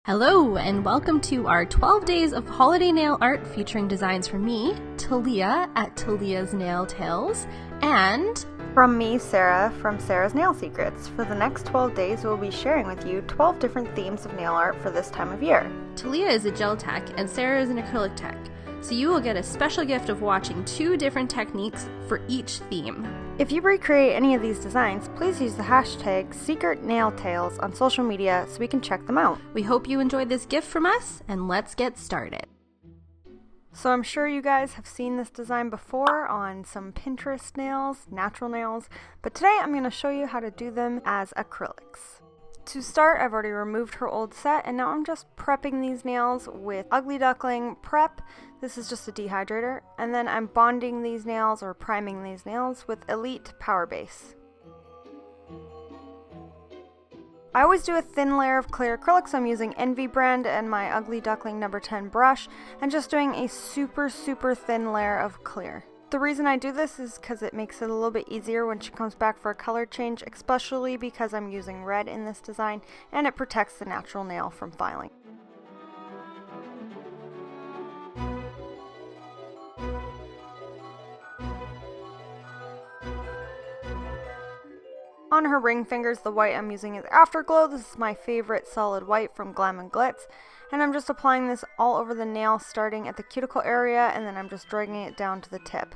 Hello, and welcome to our 12 days of holiday nail art featuring designs from me, Talia at Talia's Nail Tales, and from me, Sarah, from Sarah's Nail Secrets. For the next 12 days, we'll be sharing with you 12 different themes of nail art for this time of year. Talia is a gel tech and Sarah is an acrylic tech, so you will get a special gift of watching 2 different techniques for each theme. If you recreate any of these designs, please use the hashtag #SecretNailTales on social media so we can check them out. We hope you enjoyed this gift from us, and let's get started. So I'm sure you guys have seen this design before on some Pinterest nails, natural nails, but today I'm going to show you how to do them as acrylics. To start, I've already removed her old set, and now I'm just prepping these nails with Ugly Duckling Prep. This is just a dehydrator, and then I'm bonding these nails or priming these nails with Elite Power Base. I always do a thin layer of clear acrylics. I'm using Envy brand and my Ugly Duckling number 10 brush, and just doing a super thin layer of clear. The reason I do this is because it makes it a little bit easier when she comes back for a color change, especially because I'm using red in this design, and it protects the natural nail from filing. On her ring fingers, the white I'm using is Afterglow. This is my favorite solid white from GLAM and GLITS. And I'm just applying this all over the nail, starting at the cuticle area, and then I'm just dragging it down to the tip.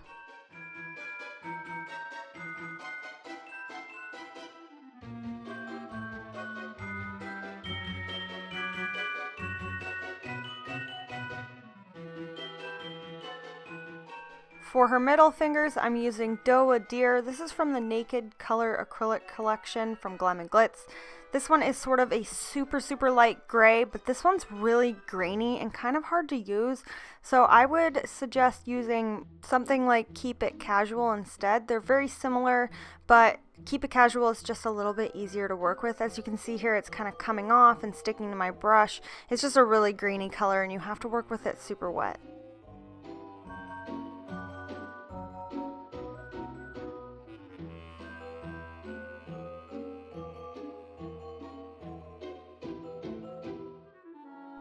For her middle fingers, I'm using Doe a Deer. This is from the Naked Color Acrylic collection from GLAM and GLITS. This one is sort of a super light gray, but this one's really grainy and kind of hard to use. So I would suggest using something like Keep It Casual instead. They're very similar, but Keep It Casual is just a little bit easier to work with. As you can see here, it's kind of coming off and sticking to my brush. It's just a really grainy color, and you have to work with it super wet.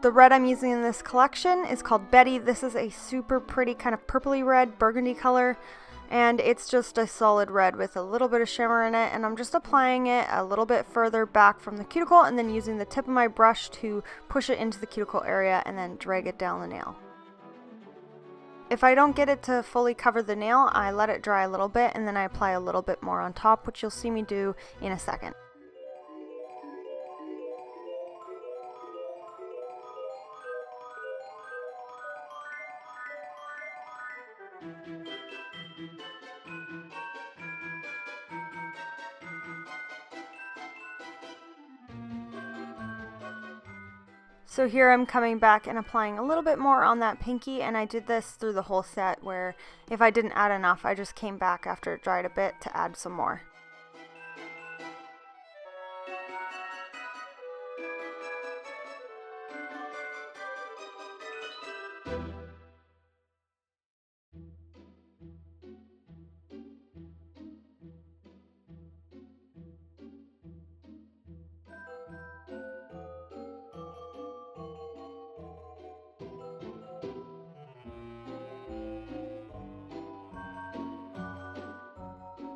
The red I'm using in this collection is called Betty. This is a super pretty kind of purpley red burgundy color, and it's just a solid red with a little bit of shimmer in it, and I'm just applying it a little bit further back from the cuticle and then using the tip of my brush to push it into the cuticle area and then drag it down the nail. If I don't get it to fully cover the nail, I let it dry a little bit and then I apply a little bit more on top, which you'll see me do in a second. So here I'm coming back and applying a little bit more on that pinky, and I did this through the whole set where if I didn't add enough, I just came back after it dried a bit to add some more.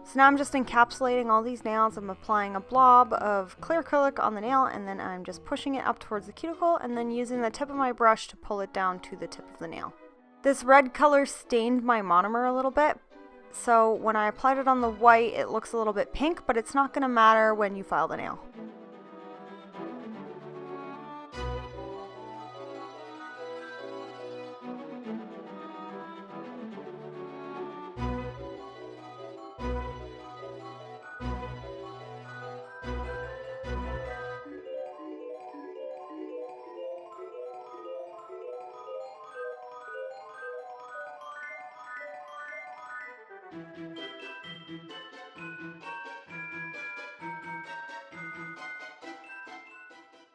So now I'm just encapsulating all these nails. I'm applying a blob of clear acrylic on the nail, and then I'm just pushing it up towards the cuticle and then using the tip of my brush to pull it down to the tip of the nail. This red color stained my monomer a little bit, so when I applied it on the white, it looks a little bit pink, but it's not going to matter when you file the nail.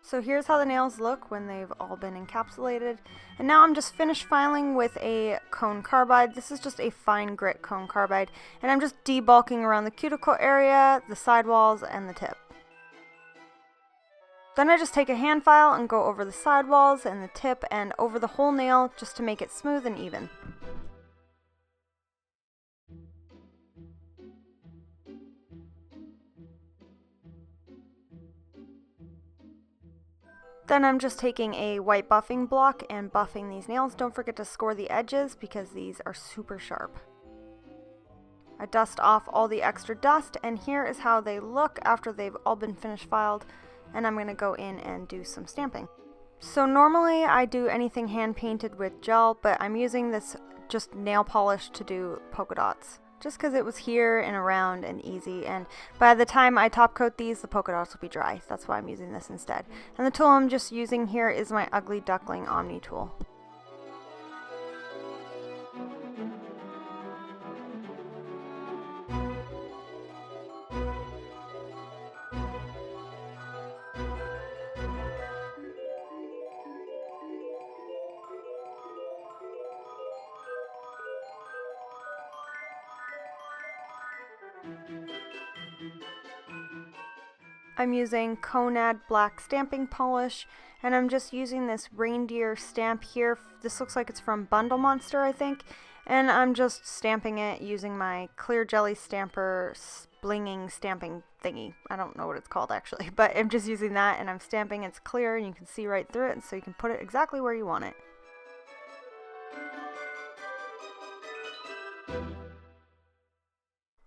So here's how the nails look when they've all been encapsulated. And now I'm just finished filing with a cone carbide. This is just a fine grit cone carbide. And I'm just debulking around the cuticle area, the sidewalls, and the tip. Then I just take a hand file and go over the sidewalls and the tip and over the whole nail just to make it smooth and even. Then I'm just taking a white buffing block and buffing these nails. Don't forget to score the edges because these are super sharp. I dust off all the extra dust, and here is how they look after they've all been finished filed, and I'm going to go in and do some stamping. So normally I do anything hand painted with gel, but I'm using this just nail polish to do polka dots. Just because it was here and around and easy, and by the time I top coat these, the polka dots will be dry. That's why I'm using this instead. And the tool I'm just using here is my Ugly Duckling Omni tool. I'm using Conad black stamping polish, and I'm just using this reindeer stamp here. This looks like it's from Bundle Monster, I think, and I'm just stamping it using my clear jelly stamper blinging stamping thingy. I don't know what it's called actually, but I'm just using that, and I'm stamping. It's clear and you can see right through it, so you can put it exactly where you want it.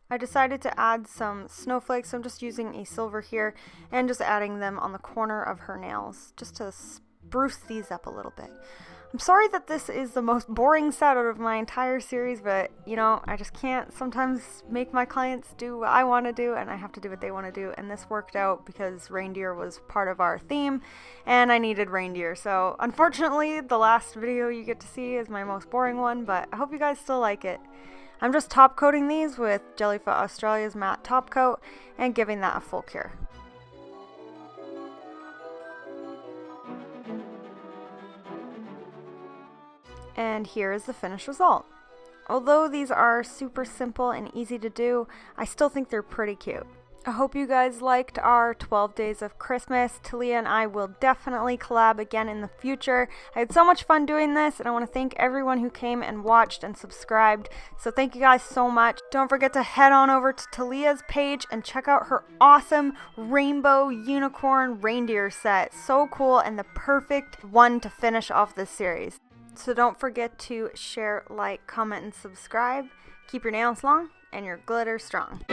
I decided to add some snowflakes, so I'm just using a silver here and just adding them on the corner of her nails just to spruce these up a little bit. I'm sorry that this is the most boring set out of my entire series, but you know, I just can't sometimes make my clients do what I want to do, and I have to do what they want to do, and this worked out because reindeer was part of our theme and I needed reindeer. So unfortunately the last video you get to see is my most boring one, but I hope you guys still like it. I'm just top coating these with Jellyfoot Australia's matte top coat and giving that a full cure. And here is the finished result. Although these are super simple and easy to do, I still think they're pretty cute. I hope you guys liked our 12 days of Christmas. Talia and I will definitely collab again in the future. I had so much fun doing this, and I want to thank everyone who came and watched and subscribed. So thank you guys so much. Don't forget to head on over to Talia's page and check out her awesome rainbow unicorn reindeer set. So cool, and the perfect one to finish off this series. So don't forget to share, like, comment, and subscribe. Keep your nails long and your glitter strong.